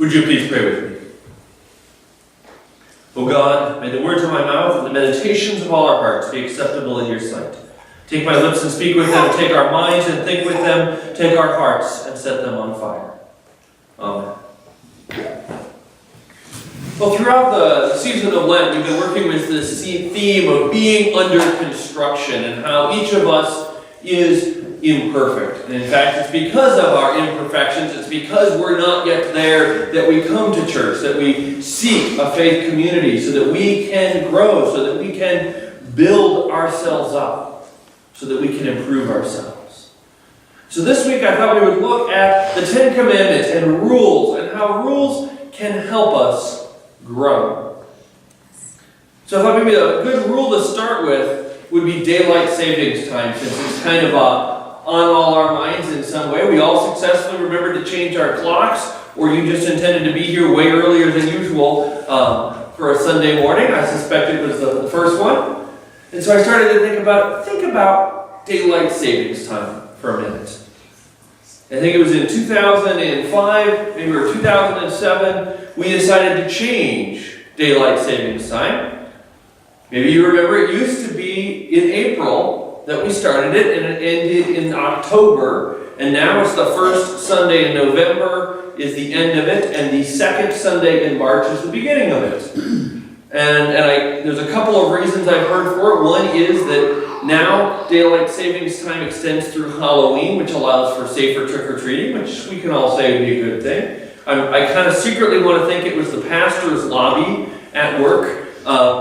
Would you please pray with me? O God, may the words of my mouth and the meditations of all our hearts be acceptable in your sight. Take my lips and speak with them, take our minds and think with them, take our hearts and set them on fire. Amen. Well, throughout the season of Lent, we've been working with this theme of being under construction and how each of us is imperfect. And in fact, it's because of our imperfections, it's because we're not yet there that we come to church, that we seek a faith community so that we can grow, so that we can build ourselves up, so that we can improve ourselves. So this week I thought we would look at the Ten Commandments and rules, and how rules can help us grow. So I thought maybe a good rule to start with would be daylight savings time, since it's kind of on all our minds in some way. We all successfully remembered to change our clocks, or you just intended to be here way earlier than usual for a Sunday morning. I suspect it was the first one. And so I started to think about daylight savings time for a minute. I think it was in 2005, maybe or 2007, we decided to change daylight savings time. Maybe you remember it used to be in April that we started it, and it ended in October, and now it's the first Sunday in November is the end of it, and the second Sunday in March is the beginning of it. And there's a couple of reasons I've heard for it. One is that now daylight savings time extends through Halloween, which allows for safer trick-or-treating, which we can all say would be a good thing. I kind of secretly want to think it was the pastor's lobby at work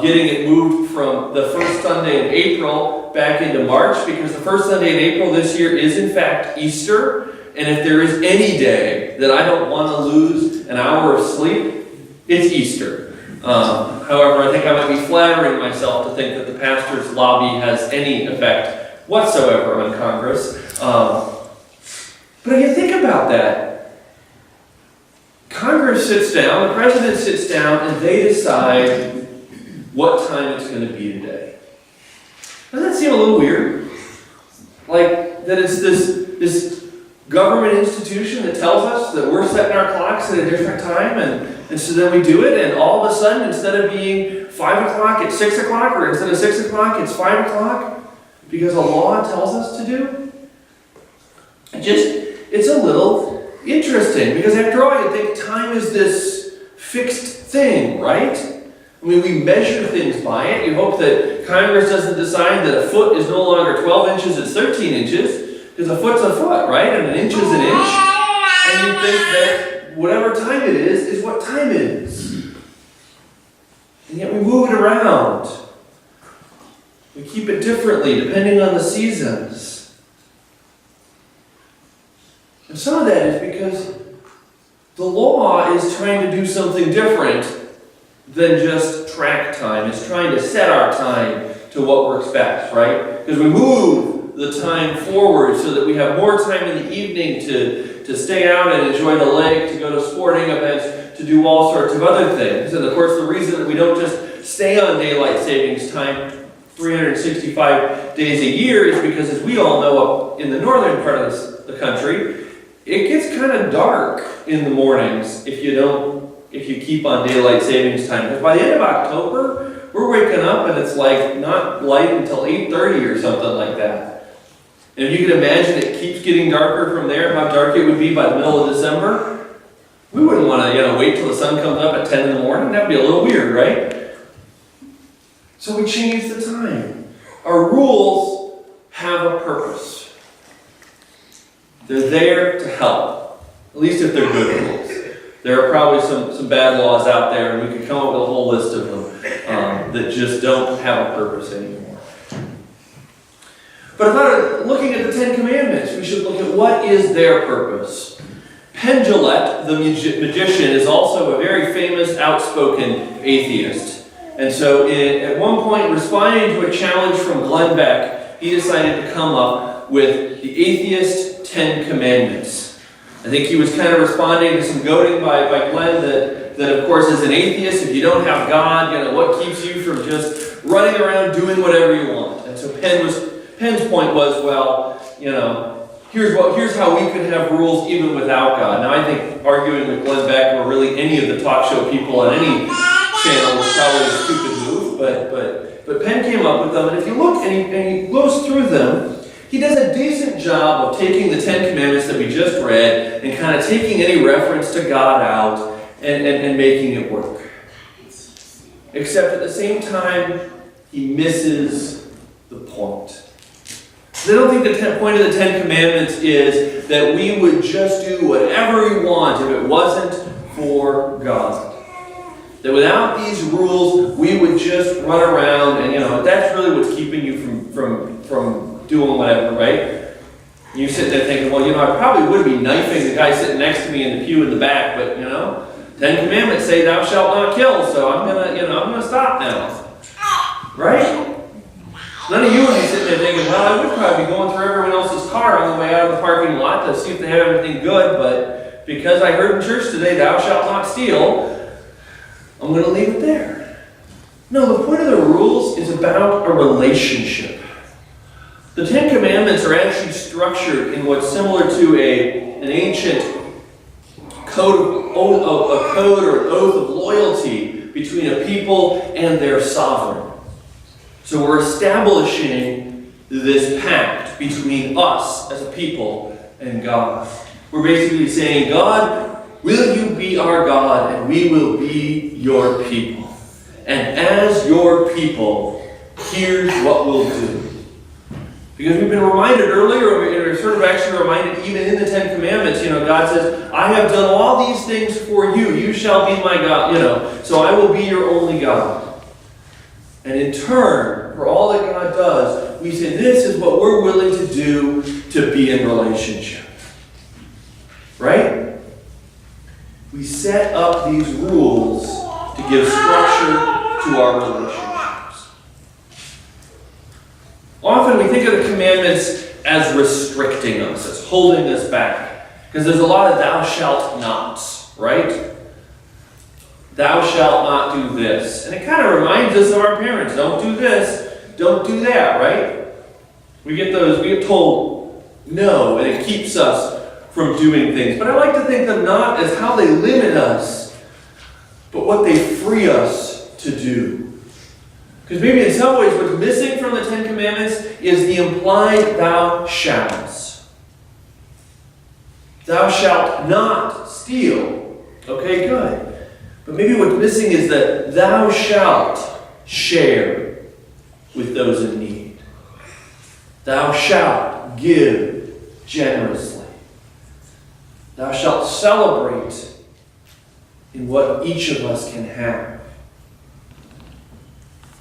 getting it moved from the first Sunday in April back into March, because the first Sunday in April this year is in fact Easter, and if there is any day that I don't want to lose an hour of sleep, it's Easter. However, I think I might be flattering myself to think that the pastor's lobby has any effect whatsoever on Congress. But if you think about that, Congress sits down, the president sits down, and they decide what time it's going to be today. Doesn't that seem a little weird? Like that it's this government institution that tells us that we're setting our clocks at a different time, and so then we do it, and all of a sudden, instead of being 5 o'clock, it's 6 o'clock, or instead of 6 o'clock, it's 5 o'clock, because a law tells us to do. It's a little interesting, because after all, you think time is this fixed thing, right? I mean, we measure things by it. You hope that Congress doesn't decide that a foot is no longer 12 inches, it's 13 inches, because a foot's a foot, right? And an inch is an inch. And you think that whatever time it is what time it is. And yet we move it around. We keep it differently depending on the seasons. And some of that is because the law is trying to do something different than just track time. It's trying to set our time to what we expect, right? Because we move the time forward so that we have more time in the evening to stay out and enjoy the lake, to go to sporting events, to do all sorts of other things. And of course, the reason that we don't just stay on daylight savings time 365 days a year is because, as we all know, up in the northern part of the country, it gets kind of dark in the mornings if you keep on daylight savings time. Because by the end of October, we're waking up and it's like not light until 8:30 or something like that. And if you can imagine it keeps getting darker from there, how dark it would be by the middle of December, we wouldn't want to wait till the sun comes up at 10 in the morning. That'd be a little weird, right? So we change the time. Our rules have a purpose. They're there to help, at least if they're good rules. There are probably some bad laws out there, and we could come up with a whole list of them that just don't have a purpose anymore. But if I were looking at the Ten Commandments, we should look at what is their purpose. Penn Jillette, the magician, is also a very famous, outspoken atheist. And so at one point, responding to a challenge from Glenn Beck, he decided to come up with the Atheist Ten Commandments. I think he was kind of responding to some goading by Glenn that of course, as an atheist, if you don't have God, what keeps you from just running around doing whatever you want? And so Penn's point was, well, here's how we could have rules even without God. Now I think arguing with Glenn Beck or really any of the talk show people on any channel is probably a stupid move, but Penn came up with them, and if you look and he goes through them, he does a decent job of taking the Ten Commandments that we just read and kind of taking any reference to God out and making it work. Except at the same time, he misses the point. I don't think the point of the Ten Commandments is that we would just do whatever we want if it wasn't for God. That without these rules, we would just run around and, that's really what's keeping you from doing whatever, right? You sit there thinking, well, I probably would be knifing the guy sitting next to me in the pew in the back, but, Ten Commandments say thou shalt not kill, so I'm gonna stop now. Right? None of you would be sitting there thinking, well, I would probably be going through everyone else's car on the way out of the parking lot to see if they have everything good, but because I heard in church today, thou shalt not steal, I'm going to leave it there. No, the point of the rules is about a relationship. The Ten Commandments are actually structured in what's similar to an ancient code or an oath of loyalty between a people and their sovereign. So we're establishing this pact between us as a people and God. We're basically saying, God, will you be our God and we will be your people. And as your people, here's what we'll do. Because we've been reminded earlier, and we're sort of actually reminded even in the Ten Commandments, God says, I have done all these things for you. You shall be my God, so I will be your only God. And in turn, for all that God does, we say this is what we're willing to do to be in relationship. Right? We set up these rules to give structure to our relationships. Often we think of the commandments as restricting us, as holding us back. Because there's a lot of thou shalt nots, right? Thou shalt not do this. And it kind of reminds us of our parents. Don't do this, don't do that, right? We get told no, and it keeps us from doing things. But I like to think of not as how they limit us, but what they free us to do. Because maybe in some ways what's missing from the Ten Commandments is the implied thou shalts. Thou shalt not steal. Okay, good. But maybe what's missing is that thou shalt share with those in need. Thou shalt give generously. Thou shalt celebrate in what each of us can have.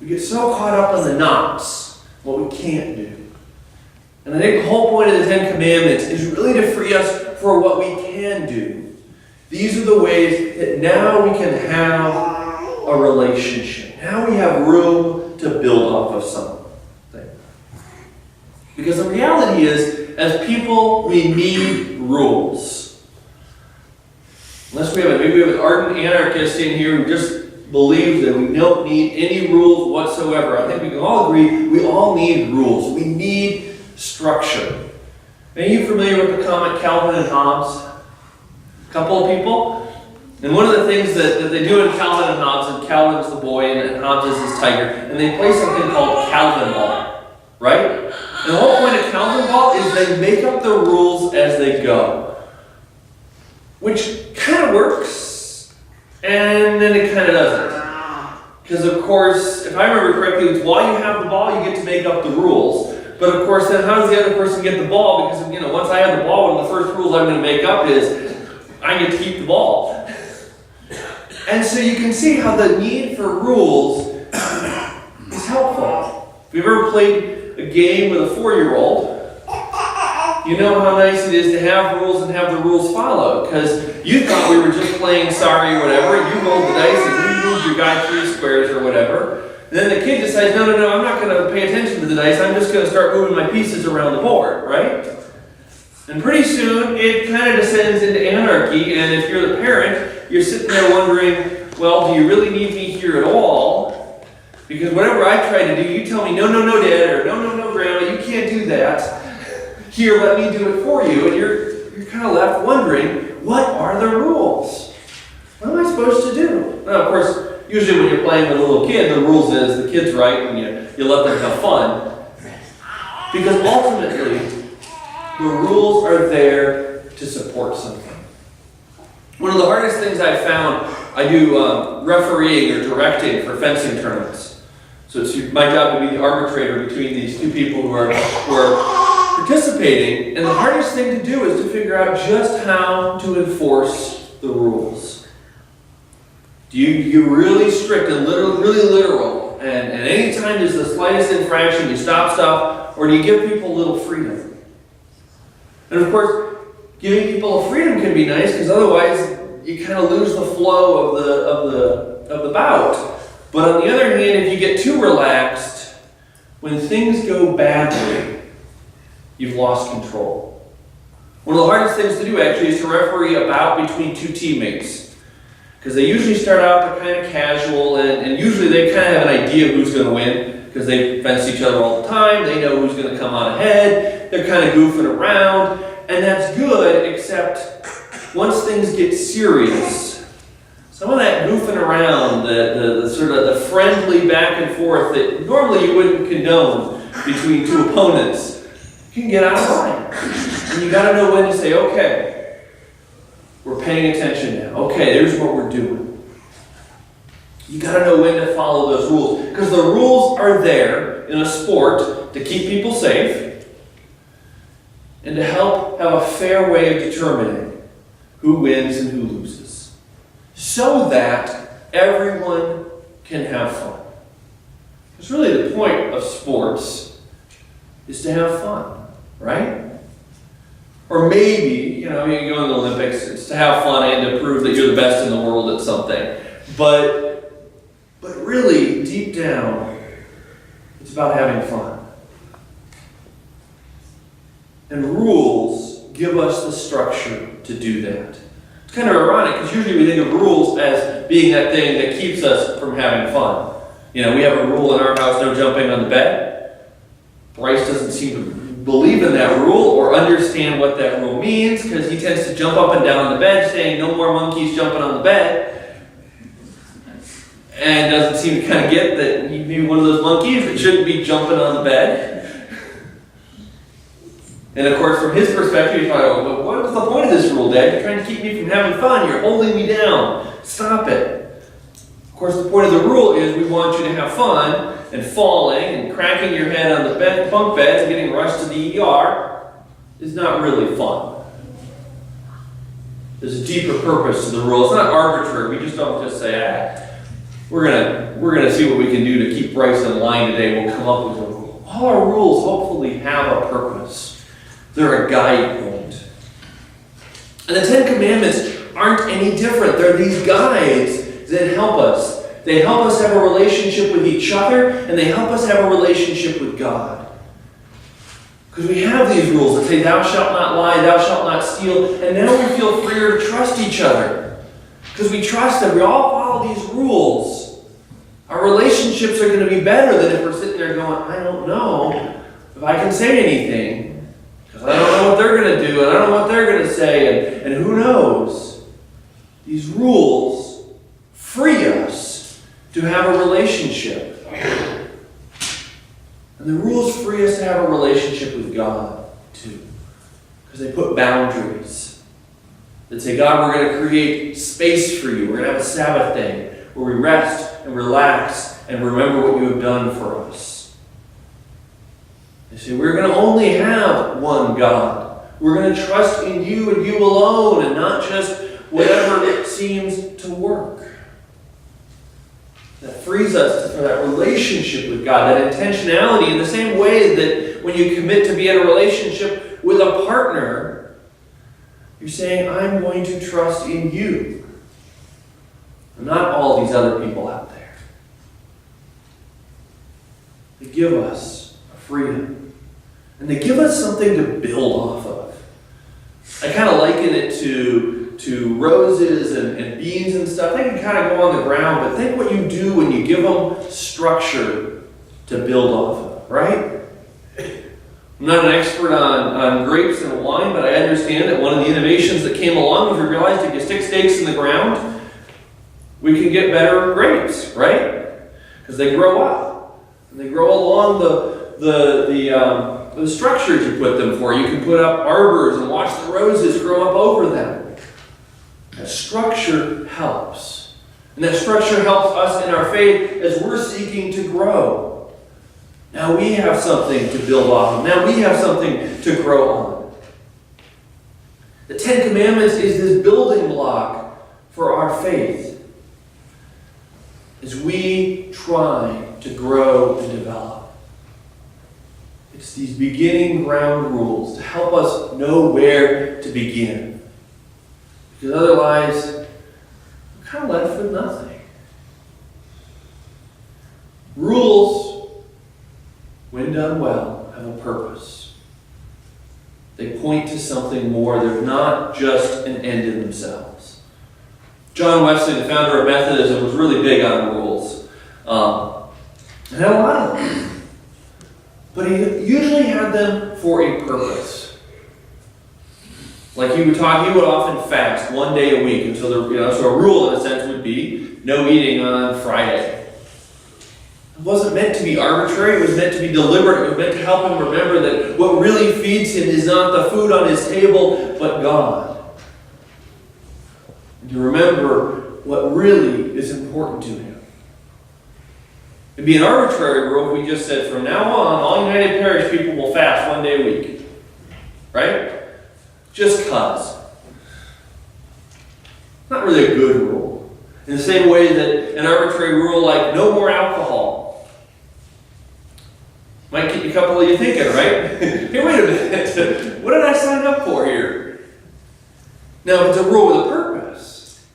We get so caught up in the nots, what we can't do. And I think the whole point of the Ten Commandments is really to free us for what we can do. These are the ways that now we can have a relationship. Now we have room to build off of something. Because the reality is, as people, we need rules. Unless maybe we have an ardent anarchist in here who just believes that we don't need any rules whatsoever. I think we can all agree we all need rules. We need structure. Are you familiar with the comic Calvin and Hobbes? A couple of people? And one of the things that they do in Calvin and Hobbes, and Calvin's the boy and Hobbes is his tiger, and they play something called Calvin Ball. Right? And the whole point of Calvin Ball is they make up the rules as they go. Which kind of works, and then it kind of doesn't. Because of course, if I remember correctly, it's while you have the ball, you get to make up the rules. But of course, then how does the other person get the ball? Because once I have the ball, one of the first rules I'm going to make up is I get to keep the ball. And so you can see how the need for rules is helpful. If you've ever played a game with a 4-year-old, you know how nice it is to have rules and have the rules followed. Because you thought we were just playing sorry or whatever, you rolled the dice and you moved your guy 3 squares or whatever. And then the kid decides, no, I'm not going to pay attention to the dice, I'm just going to start moving my pieces around the board, right? And pretty soon, it kind of descends into anarchy, and if you're the parent, you're sitting there wondering, well, do you really need me here at all? Because whatever I try to do, you tell me, no, Dad, or no, Grandma, you can't do that. Here, let me do it for you. And you're kind of left wondering, what are the rules? What am I supposed to do? Now, of course, usually when you're playing with a little kid, the rules is the kid's right and you let them have fun. Because ultimately, the rules are there to support something. One of the hardest things I've found, I do refereeing or directing for fencing tournaments. So it's my job to be the arbitrator between these two people who are participating. And the hardest thing to do is to figure out just how to enforce the rules. Do you really strict and really literal? And any time there's the slightest infraction, you stop stuff, or do you give people a little freedom? And of course, giving people a freedom can be nice because otherwise you kind of lose the flow of the bout. But on the other hand, if you get too relaxed, when things go badly, you've lost control. One of the hardest things to do actually is to referee a bout between two teammates. Because they usually start out kind of casual and usually they kind of have an idea of who's going to win because they fence each other all the time. They know who's going to come out ahead. They're kind of goofing around. And that's good, except once things get serious, some of that goofing around, the sort of the friendly back and forth that normally you wouldn't condone between two opponents, can get out of line. And you got to know when to say, okay, we're paying attention now. Okay, there's what we're doing. You got to know when to follow those rules. Because the rules are there in a sport to keep people safe and to help have a fair way of determining who wins and who loses. So that everyone can have fun. Because really the point of sports is to have fun, right? Or maybe, you go in the Olympics, it's to have fun and to prove that you're the best in the world at something. But really, deep down, it's about having fun. And rules give us the structure to do that. It's kind of ironic, because usually we think of rules as being that thing that keeps us from having fun. We have a rule in our house, no jumping on the bed. Bryce doesn't seem to believe in that rule or understand what that rule means, because he tends to jump up and down the bed saying no more monkeys jumping on the bed, and doesn't seem to kind of get that he'd be one of those monkeys that shouldn't be jumping on the bed. And of course, from his perspective, he's like, well, what was the point of this rule, Dad? You're trying to keep me from having fun. You're holding me down. Stop it. Of course, the point of the rule is we want you to have fun, and falling and cracking your head on the bunk bed and getting rushed to the ER is not really fun. There's a deeper purpose to the rule. It's not arbitrary. We just don't just say, we're gonna see what we can do to keep Bryce in line today. We'll come up with a rule. All our rules hopefully have a purpose. They're a guide point. And the Ten Commandments aren't any different. They're these guides that help us. They help us have a relationship with each other, and they help us have a relationship with God. Because we have these rules that say, thou shalt not lie, thou shalt not steal, and now we feel freer to trust each other. Because we trust that we all follow these rules. Our relationships are going to be better than if we're sitting there going, I don't know if I can say anything. Because I don't know what they're going to do, and I don't know what they're going to say, and who knows. These rules free us to have a relationship. And the rules free us to have a relationship with God, too. Because they put boundaries. That say, God, we're going to create space for you. We're going to have a Sabbath day where we rest and relax and remember what you have done for us. They say, we're going to only have one God. We're going to trust in you and you alone and not just whatever seems to work. That frees us for that relationship with God, that intentionality, in the same way that when you commit to be in a relationship with a partner, you're saying, I'm going to trust in you, and not all these other people out there. They give us a freedom, and they give us something to build off of. I kind of liken it to roses and beans and stuff. They can kind of go on the ground, but think what you do when you give them structure to build off of, right? I'm not an expert on grapes and wine, but I understand that one of the innovations that came along was we realized if you stick stakes in the ground, we can get better grapes, right? Because they grow up. And they grow along the structures you put them for. You can put up arbors and watch the roses grow up over them. That structure helps. And that structure helps us in our faith as we're seeking to grow. Now we have something to build off of. Now we have something to grow on. The Ten Commandments is this building block for our faith as we try to grow and develop. It's these beginning ground rules to help us know where to begin. Because otherwise, we're kind of left with nothing. Rules, when done well, have a purpose. They point to something more. They're not just an end in themselves. John Wesley, the founder of Methodism, was really big on rules. And had a lot of them. But he usually had them for a purpose. Like he would often fast one day a week until so a rule in a sense would be no eating on Friday. It wasn't meant to be arbitrary, it was meant to be deliberate, it was meant to help him remember that what really feeds him is not the food on his table, but God. And to remember what really is important to him. It'd be an arbitrary rule if we just said from now on, all United Parish people will fast one day a week. Right? Just cause. Not really a good rule. In the same way that an arbitrary rule like no more alcohol might get a couple of you thinking, right? Hey, wait a minute. What did I sign up for here? Now, if it's a rule with a purpose,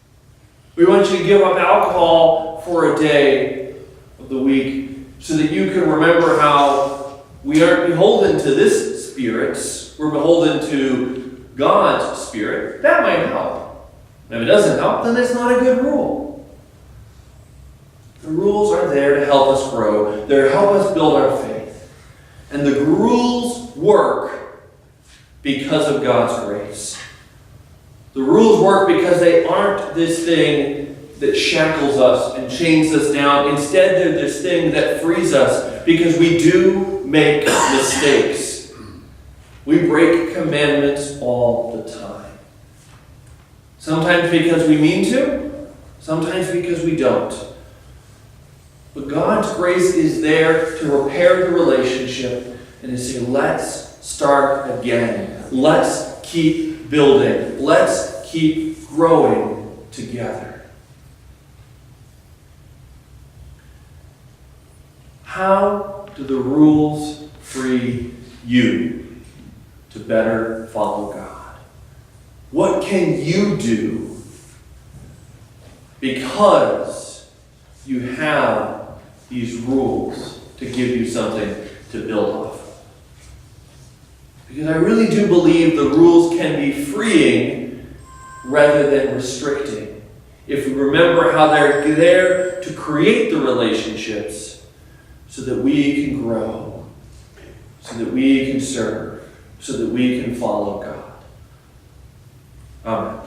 we want you to give up alcohol for a day of the week so that you can remember how we aren't beholden to this spirit, we're beholden to God's Spirit. That might help. And if it doesn't help, then it's not a good rule. The rules are there to help us grow. They're to help us build our faith. And the rules work because of God's grace. The rules work because they aren't this thing that shackles us and chains us down. Instead, they're this thing that frees us because we do make mistakes. We break commandments all the time. Sometimes because we mean to, sometimes because we don't. But God's grace is there to repair the relationship and to say, let's start again. Let's keep building. Let's keep growing together. How do the rules free you to better follow God? What can you do because you have these rules to give you something to build off? Because I really do believe the rules can be freeing rather than restricting. If we remember how they're there to create the relationships so that we can grow, so that we can serve, so that we can follow God. Amen.